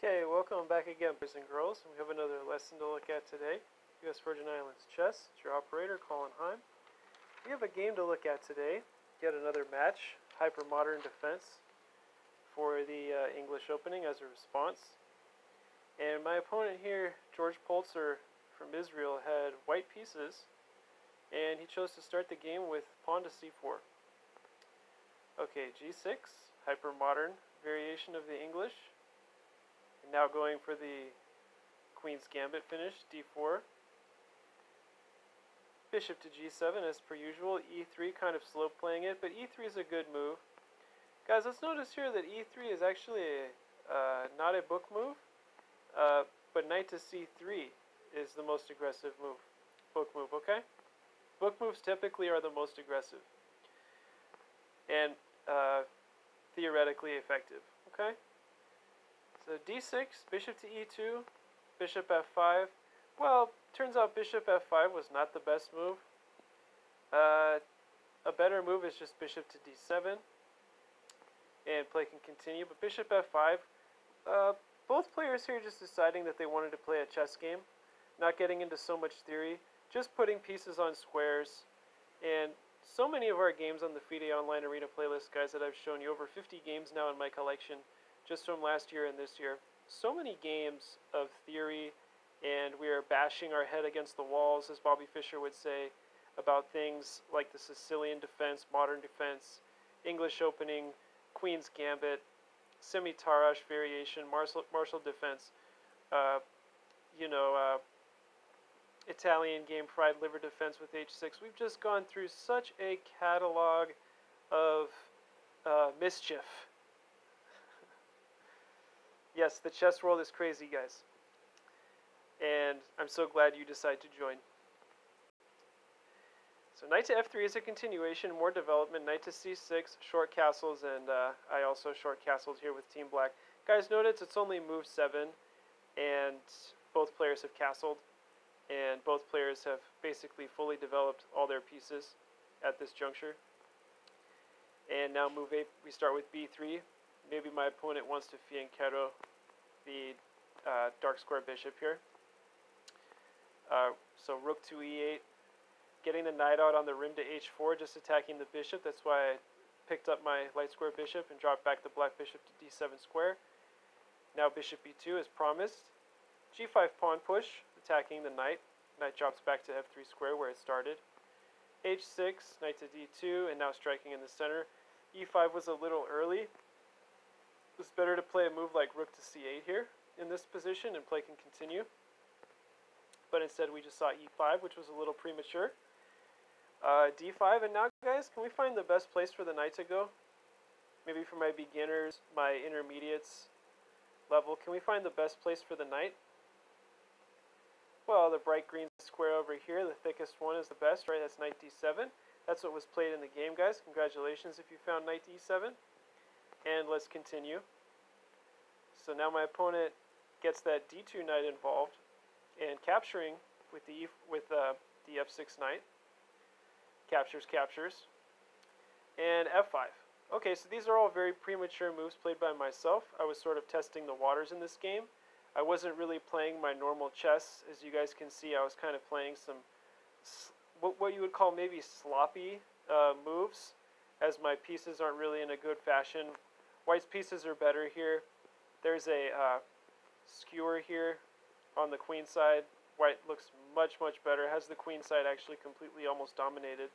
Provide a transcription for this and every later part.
Okay, welcome back again, boys and girls. We have another lesson to look at today. U.S. Virgin Islands Chess. It's your operator, Colin Heim. We have a game to look at today. Yet another match, Hypermodern Defense, for the English Opening as a response. And my opponent here, George Polzer from Israel, had white pieces, and he chose to start the game with pawn to c4. Okay, g6, Hypermodern variation of the English. And now going for the Queen's Gambit finish, d4. Bishop to g7 as per usual, e3 kind of slow playing it, but e3 is a good move. Guys, let's notice here that e3 is actually not a book move, but knight to c3 is the most aggressive move, book move, okay? Book moves typically are the most aggressive and theoretically effective, okay? So d6, bishop to e2, bishop f5. Well, turns out bishop f5 was not the best move. A better move is just bishop to d7, and play can continue. But bishop f5, both players here just deciding that they wanted to play a chess game, not getting into so much theory, just putting pieces on squares. And so many of our games on the FIDE Online Arena playlist, guys, that I've shown you, over 50 games now in my collection, just from last year and this year. So many games of theory, and we are bashing our head against the walls, as Bobby Fischer would say, about things like the Sicilian defense, modern defense, English opening, Queen's Gambit, semi-Tarrasch variation, martial defense, Italian game, fried liver defense with h6. We've just gone through such a catalog of mischief. Yes, the chess world is crazy, guys. And I'm so glad you decided to join. So knight to f3 is a continuation, more development. Knight to c6, short castles, and I also short castled here with Team Black. Guys, notice it's only move 7, and both players have castled, and both players have basically fully developed all their pieces at this juncture. And now move 8, we start with b3. Maybe my opponent wants to fianchetto the dark square bishop here. So rook to e8, getting the knight out on the rim to h4, just attacking the bishop. That's why I picked up my light square bishop and dropped back the black bishop to d7 square. Now bishop e2 as promised. g5 pawn push, attacking the knight. Knight drops back to f3 square where it started. h6, knight to d2, and now striking in the center. e5 was a little early. It was better to play a move like rook to c8 here in this position, and play can continue. But instead we just saw e5, which was a little premature. d5, and now, guys, can we find the best place for the knight to go? Maybe for my beginners, my intermediates level, can we find the best place for the knight? Well, the bright green square over here, the thickest one, is the best, right? That's knight d7. That's what was played in the game, guys. Congratulations if you found knight d7. And let's continue. So now my opponent gets that d2 knight involved, and capturing with the f6 knight. Captures. And f5. Okay, so these are all very premature moves played by myself. I was sort of testing the waters in this game. I wasn't really playing my normal chess. As you guys can see, I was kind of playing some, what you would call maybe sloppy moves, as my pieces aren't really in a good fashion. White's pieces are better here. There's a skewer here on the queen side. White looks much better. Has the queen side actually completely almost dominated.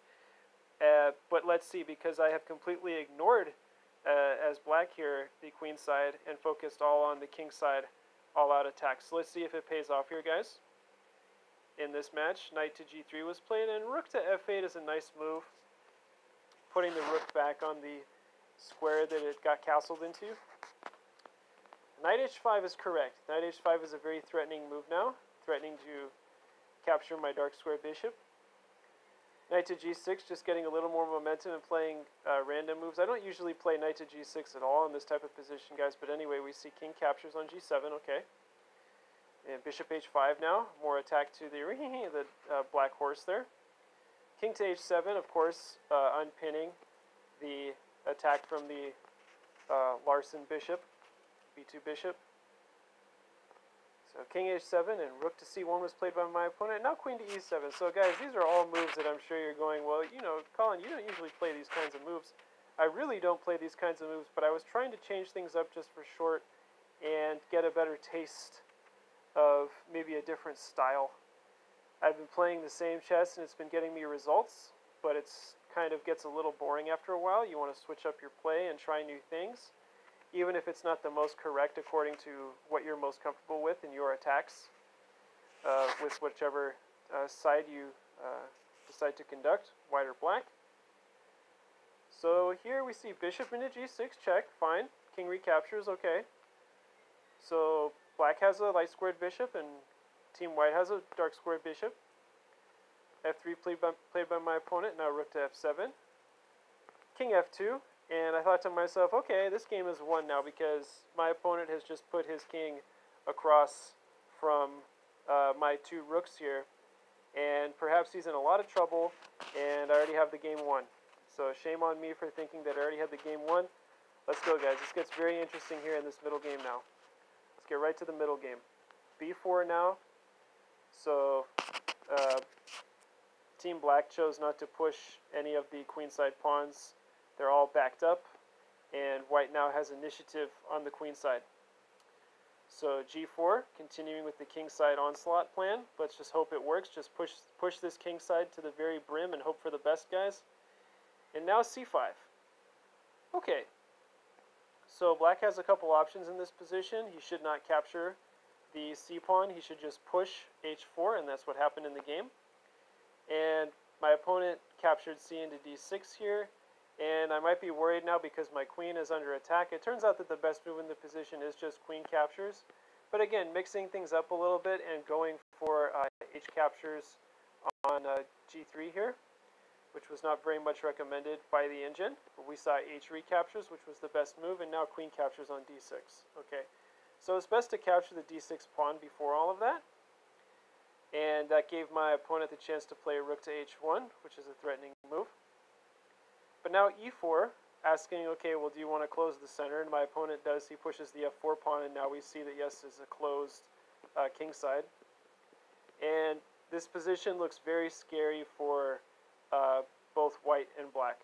But let's see, because I have completely ignored, as black here, the queen side, and focused all on the king side, all-out attack. So let's see if it pays off here, guys. In this match, knight to g3 was played, and rook to f8 is a nice move, putting the rook back on the square that it got castled into. Knight h5 is correct. Knight h5 is a very threatening move now, threatening to capture my dark square bishop. Knight to g6, just getting a little more momentum and playing random moves. I don't usually play knight to g6 at all in this type of position, guys, but anyway, we see king captures on g7, okay. And bishop h5 now, more attack to the black horse there. King to h7, of course, unpinning the attack from the Larsen bishop, b2 bishop. So king h7 and rook to c1 was played by my opponent. Now queen to e7. So guys, these are all moves that I'm sure you're going, well, you know, Colin, you don't usually play these kinds of moves. I really don't play these kinds of moves, but I was trying to change things up just for short and get a better taste of maybe a different style. I've been playing the same chess and it's been getting me results, but it's kind of gets a little boring after a while. You want to switch up your play and try new things, even if it's not the most correct according to what you're most comfortable with in your attacks, with whichever side you decide to conduct, white or black. So here we see bishop into g6, check, fine. King recaptures, okay. So black has a light squared bishop and team white has a dark squared bishop. f3 played by my opponent, now rook to f7. King f2, and I thought to myself, okay, this game is won now because my opponent has just put his king across from my two rooks here, and perhaps he's in a lot of trouble, and I already have the game won. So shame on me for thinking that I already had the game won. Let's go, guys. This gets very interesting here in this middle game now. Let's get right to the middle game. b4 now. So Team Black chose not to push any of the queenside pawns. They're all backed up, and White now has initiative on the queenside. So g4, continuing with the kingside onslaught plan. Let's just hope it works. Just push this kingside to the very brim and hope for the best, guys. And now c5. Okay. So Black has a couple options in this position. He should not capture the c-pawn. He should just push h4, and that's what happened in the game. And my opponent captured c into d6 here, and I might be worried now because my queen is under attack. It turns out that the best move in the position is just queen captures. But again, mixing things up a little bit and going for h captures on g3 here, which was not very much recommended by the engine. But we saw h recaptures, which was the best move, and now queen captures on d6. Okay, so it's best to capture the d6 pawn before all of that. And that gave my opponent the chance to play rook to h1, which is a threatening move. But now e4, asking, okay, well, do you want to close the center? And my opponent does. He pushes the f4 pawn, and now we see that, yes, is a closed kingside. And this position looks very scary for both white and black.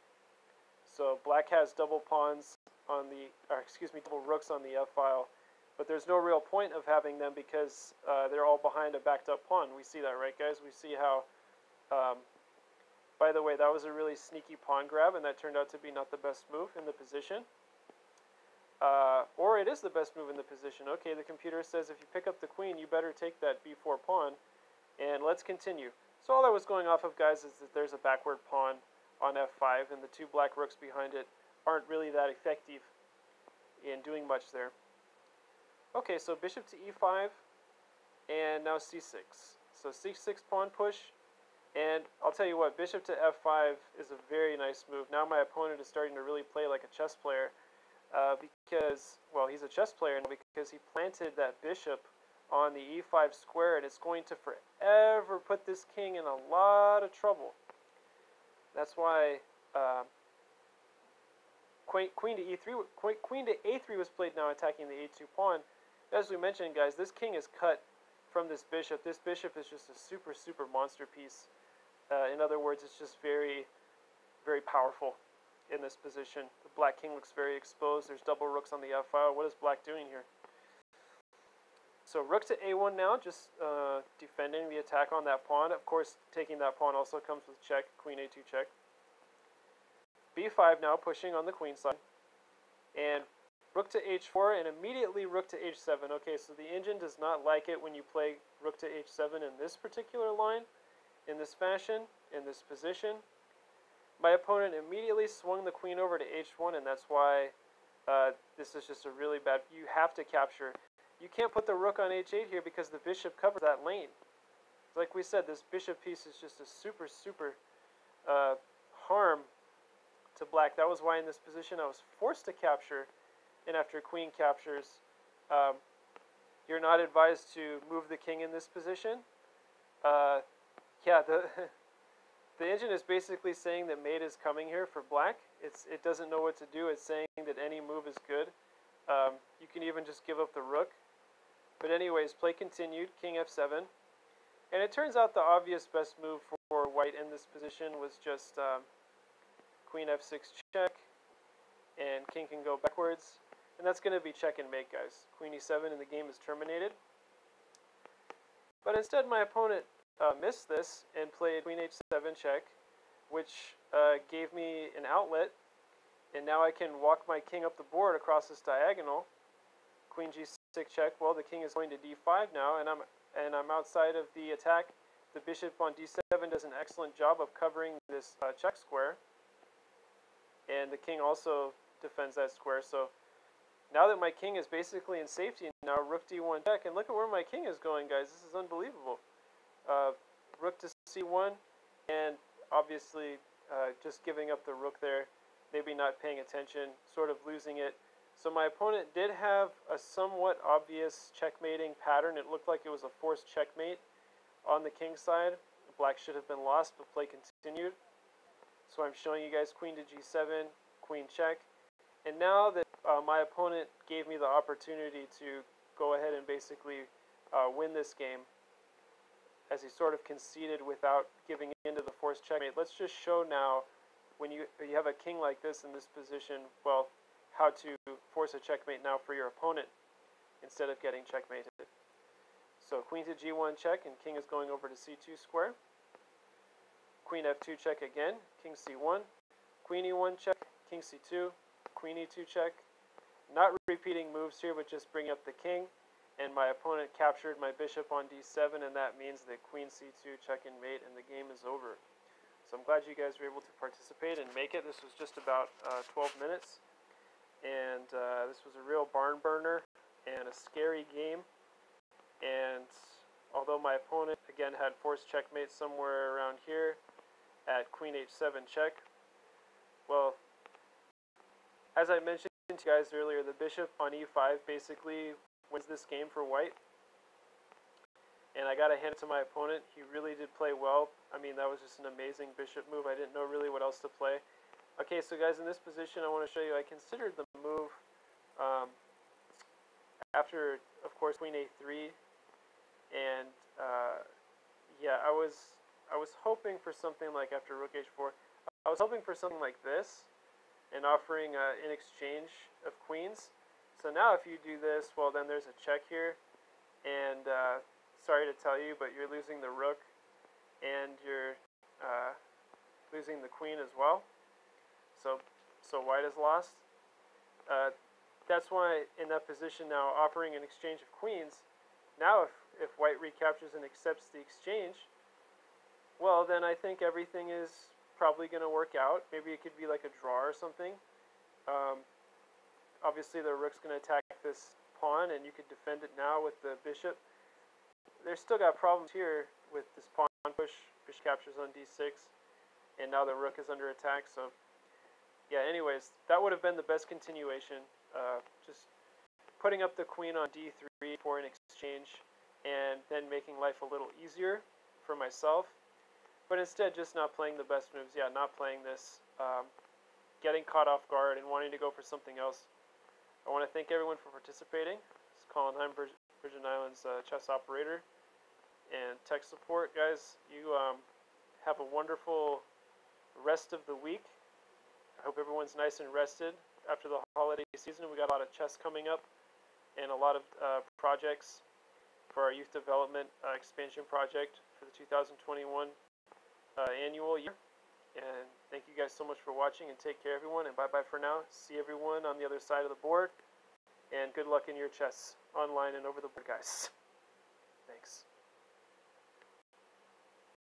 So black has double pawns on the, or excuse me, double rooks on the f-file. But there's no real point of having them because they're all behind a backed up pawn. We see that, right, guys? We see how, by the way, that was a really sneaky pawn grab, and that turned out to be not the best move in the position. Or it is the best move in the position. Okay, the computer says if you pick up the queen, you better take that b4 pawn. And let's continue. So all I was going off of, guys, is that there's a backward pawn on f5, and the two black rooks behind it aren't really that effective in doing much there. Okay, so bishop to e5, and now c6. So c6 pawn push, and I'll tell you what, bishop to f5 is a very nice move. Now my opponent is starting to really play like a chess player because, well, he's a chess player now because he planted that bishop on the e5 square, and it's going to forever put this king in a lot of trouble. That's why queen to e3, queen to a3 was played now, attacking the a2 pawn. As we mentioned, guys, this king is cut from this bishop. This bishop is just a super, super monster piece. In other words, it's just very, very powerful in this position. The black king looks very exposed. There's double rooks on the f-file. What is black doing here? So rook to a1 now, just defending the attack on that pawn. Of course, taking that pawn also comes with check, queen a2 check. b5 now, pushing on the queen side. And rook to h4, and immediately rook to h7. Okay, so the engine does not like it when you play rook to h7 in this particular line, in this fashion, in this position. My opponent immediately swung the queen over to h1, and that's why this is just a really bad... You have to capture. You can't put the rook on h8 here because the bishop covers that lane. Like we said, this bishop piece is just a super, super harm to black. That was why in this position I was forced to capture. And after queen captures, you're not advised to move the king in this position. Yeah, the engine is basically saying that mate is coming here for black. It doesn't know what to do. It's saying that any move is good. You can even just give up the rook. But anyways, play continued, king f7. And it turns out the obvious best move for white in this position was just queen f6 check, and king can go backwards. And that's going to be check and mate, guys. Queen e7 and the game is terminated. But instead my opponent missed this and played queen h7 check, which gave me an outlet. And now I can walk my king up the board across this diagonal. Queen g6 check. Well, the king is going to d5 now, and I'm outside of the attack. The bishop on d7 does an excellent job of covering this check square, and the king also defends that square. So now that my king is basically in safety, now rook d1 check, and look at where my king is going, guys. This is unbelievable. Rook to c1, and obviously just giving up the rook there, maybe not paying attention, sort of losing it. So my opponent did have a somewhat obvious checkmating pattern. It looked like it was a forced checkmate on the king side. Black should have been lost, but play continued. So I'm showing you guys queen to g7, queen check. And now that my opponent gave me the opportunity to go ahead and basically win this game, as he sort of conceded without giving in to the forced checkmate, let's just show now, when you have a king like this in this position, well, how to force a checkmate now for your opponent instead of getting checkmated. So queen to g1 check, and king is going over to c2 square. Queen f2 check again, king c1, queen e1 check, king c2, queen e2 check. Not repeating moves here, but just bringing up the king. And my opponent captured my bishop on d7, and that means that queen c2 check and mate, and the game is over. So I'm glad you guys were able to participate and make it. This was just about 12 minutes. And this was a real barn burner and a scary game. And although my opponent, again, had forced checkmate somewhere around here at queen h7 check, well, as I mentioned to you guys earlier, the bishop on e5 basically wins this game for white. And I got to hand it to my opponent. He really did play well. I mean, that was just an amazing bishop move. I didn't know really what else to play. Okay, so guys, in this position, I want to show you, I considered the move after, of course, queen a3. And, yeah, I was hoping for something like after rook h4. I was hoping for something like this and offering in exchange of queens. So now if you do this, well, then there's a check here. And sorry to tell you, but you're losing the rook, and you're losing the queen as well. So white is lost. That's why in that position now, offering an exchange of queens, now if white recaptures and accepts the exchange, well, then I think everything is probably going to work out. Maybe it could be like a draw or something. Obviously the rook's going to attack this pawn, and you could defend it now with the bishop. There's still got problems here with this pawn push. Bishop captures on d6, and now the rook is under attack. So yeah, anyways, that would have been the best continuation. Just putting up the queen on d3 for an exchange, and then making life a little easier for myself. But instead, just not playing the best moves. Yeah, not playing this. Getting caught off guard and wanting to go for something else. I want to thank everyone for participating. It's Colin Heim, Virgin Islands chess operator and tech support. Guys, you have a wonderful rest of the week. I hope everyone's nice and rested after the holiday season. We got a lot of chess coming up and a lot of projects for our youth development expansion project for the 2021 annual year. And thank you guys so much for watching, and take care, everyone, and bye-bye for now. See everyone on the other side of the board, and good luck in your chess online and over the board, guys. Thanks.